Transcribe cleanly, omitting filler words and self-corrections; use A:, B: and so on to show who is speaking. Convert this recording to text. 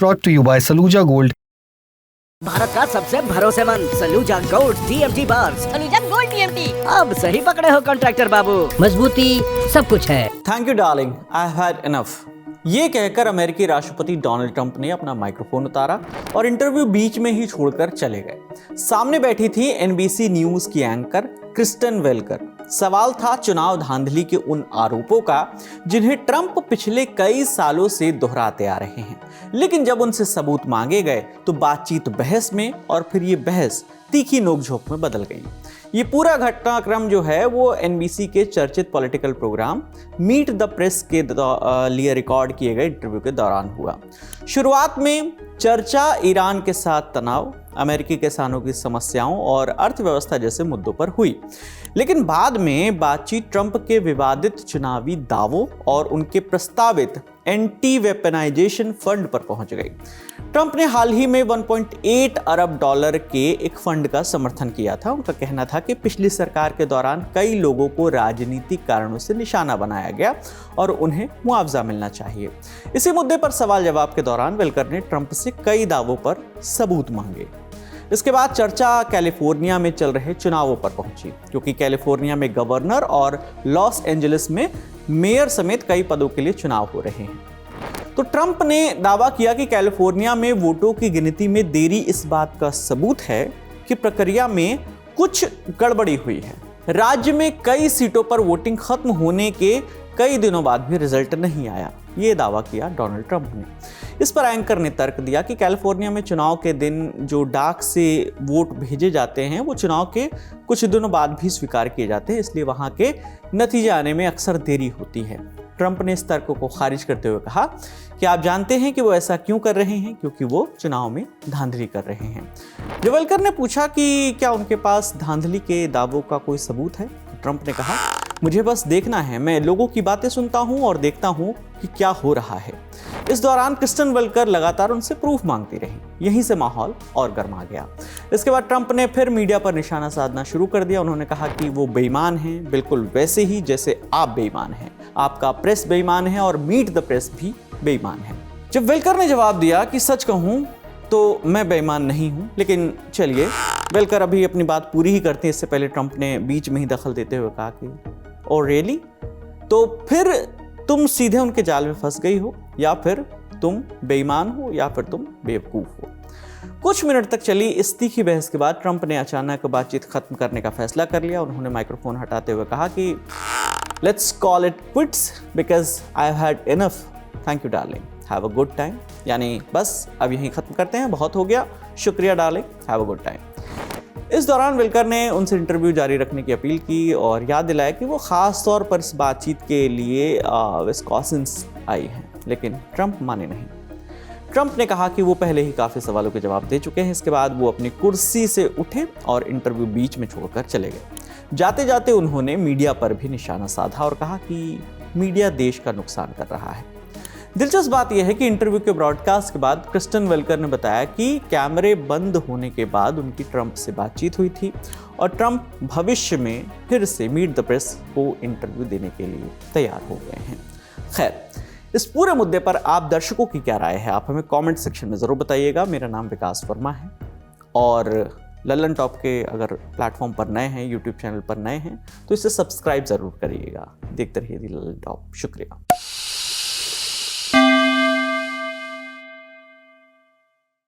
A: brought to you by Saluja Gold.
B: Bharat का सबसे भरोसेमंद Saluja gold TMT bar.
C: Saluja gold TMT।
B: अब सही पकड़े हो कॉन्ट्रैक्टर बाबू, मजबूती सब कुछ है।
D: Thank you darling, I had enough. ये कहकर अमेरिकी राष्ट्रपति डोनाल्ड ट्रंप ने अपना माइक्रोफोन उतारा और इंटरव्यू बीच में ही छोड़कर चले गए। सामने बैठी थी NBC न्यूज की एंकर क्रिस्टन वेलकर। सवाल था चुनाव धांधली के उन आरोपों का जिन्हें ट्रंप पिछले कई सालों से दोहराते आ रहे हैं, लेकिन जब उनसे सबूत मांगे गए तो बातचीत बहस में और फिर ये बहस तीखी नोकझोंक में बदल गई। ये पूरा घटनाक्रम जो है वो NBC के चर्चित political program meet the press के लिए रिकॉर्ड किए गए इंटरव्यू के दौरान हुआ। शुरुआत में चर्चा ईरान के साथ तनाव, अमेरिकी किसानों की समस्याओं और अर्थव्यवस्था जैसे मुद्दों पर हुई, लेकिन बाद में बातचीत ट्रंप के विवादित चुनावी दावों और उनके प्रस्तावित एंटी वेपनाइजेशन फंड पर पहुंच गई। ट्रंप ने हाल ही में 1.8 अरब डॉलर के एक फंड का समर्थन किया था। उनका कहना था कि पिछली सरकार के दौरान कई लोगों को राजनीतिक कारणों से निशाना बनाया गया और उन्हें मुआवजा मिलना चाहिए। इसी मुद्दे पर सवाल जवाब के दौरान वेलकर ने ट्रंप से कई दावों पर सबूत मांगे। इसके बाद चर्चा कैलिफोर्निया में चल रहे चुनावों पर पहुंची, क्योंकि कैलिफोर्निया में गवर्नर और लॉस एंजलिस में मेयर समेत कई पदों के लिए चुनाव हो रहे हैं। तो ट्रंप ने दावा किया कि कैलिफोर्निया में वोटों की गिनती में देरी इस बात का सबूत है कि प्रक्रिया में कुछ गड़बड़ी हुई है। राज्य में कई सीटों पर वोटिंग खत्म होने के कई दिनों बाद भी रिजल्ट नहीं आया, ये दावा किया डोनाल्ड ट्रंप ने। इस पर एंकर ने तर्क दिया कि कैलिफोर्निया में चुनाव के दिन जो डाक से वोट भेजे जाते हैं वो चुनाव के कुछ दिनों बाद भी स्वीकार किए जाते हैं, इसलिए वहां के नतीजे आने में अक्सर देरी होती है। ट्रंप ने इस तर्क को खारिज करते हुए कहा कि आप जानते हैं कि वो ऐसा क्यों कर रहे हैं, क्योंकि वो चुनाव में धांधली कर रहे हैं। जब वेलकर ने पूछा कि क्या उनके पास धांधली के दावों का कोई सबूत है, ट्रंप ने कहा, मुझे बस देखना है, मैं लोगों की बातें सुनता हूं और देखता हूं कि क्या हो रहा है। इस दौरान क्रिस्टन वेलकर लगातार उनसे प्रूफ मांगती रही। यहीं से माहौल और गर्मा गया। इसके बाद ट्रंप ने फिर मीडिया पर निशाना साधना शुरू कर दिया। उन्होंने कहा कि वो बेईमान हैं, बिल्कुल वैसे ही जैसे आप बेईमान हैं, आपका प्रेस बेईमान है और मीट द प्रेस भी बेईमान है। जब वेलकर ने जवाब दिया कि सच कहूं तो मैं बेईमान नहीं हूं, लेकिन चलिए, वेलकर अभी अपनी बात पूरी ही करते हैं, इससे पहले ट्रंप ने बीच में ही दखल देते हुए कहा कि ओ रियली, तो फिर तुम सीधे उनके जाल में फंस गई हो, या फिर तुम बेईमान हो, या फिर तुम बेवकूफ हो। कुछ मिनट तक चली इस तीखी बहस के बाद ट्रंप ने अचानक बातचीत खत्म करने का फैसला कर लिया। उन्होंने माइक्रोफोन हटाते हुए कहा कि let's call it quits because I had enough, thank you darling, have a good time. यानी बस अब यहीं खत्म करते हैं, बहुत हो गया, शुक्रिया darling, have a good time. इस दौरान वेलकर ने उनसे इंटरव्यू जारी रखने की अपील की और याद दिलाया कि वो खास तौर पर इस बातचीत के लिए विस्कॉन्सिन आई हैं, लेकिन ट्रंप माने नहीं। ट्रंप ने कहा कि वो पहले ही काफ़ी सवालों के जवाब दे चुके हैं। इसके बाद वो अपनी कुर्सी से उठे और इंटरव्यू बीच में छोड़कर चले गए। जाते जाते उन्होंने मीडिया पर भी निशाना साधा और कहा कि मीडिया देश का नुकसान कर रहा है। दिलचस्प बात यह है कि इंटरव्यू के ब्रॉडकास्ट के बाद क्रिस्टन वेलकर ने बताया कि कैमरे बंद होने के बाद उनकी ट्रंप से बातचीत हुई थी और ट्रंप भविष्य में फिर से मीट द प्रेस को इंटरव्यू देने के लिए तैयार हो गए हैं। खैर, इस पूरे मुद्दे पर आप दर्शकों की क्या राय है, आप हमें कमेंट सेक्शन में ज़रूर बताइएगा। मेरा नाम विकास वर्मा है और लल्लन टॉप के अगर प्लेटफॉर्म पर नए हैं, यूट्यूब चैनल पर नए हैं, तो इसे सब्सक्राइब ज़रूर करिएगा। देखते रहिए लल्लन टॉप। शुक्रिया।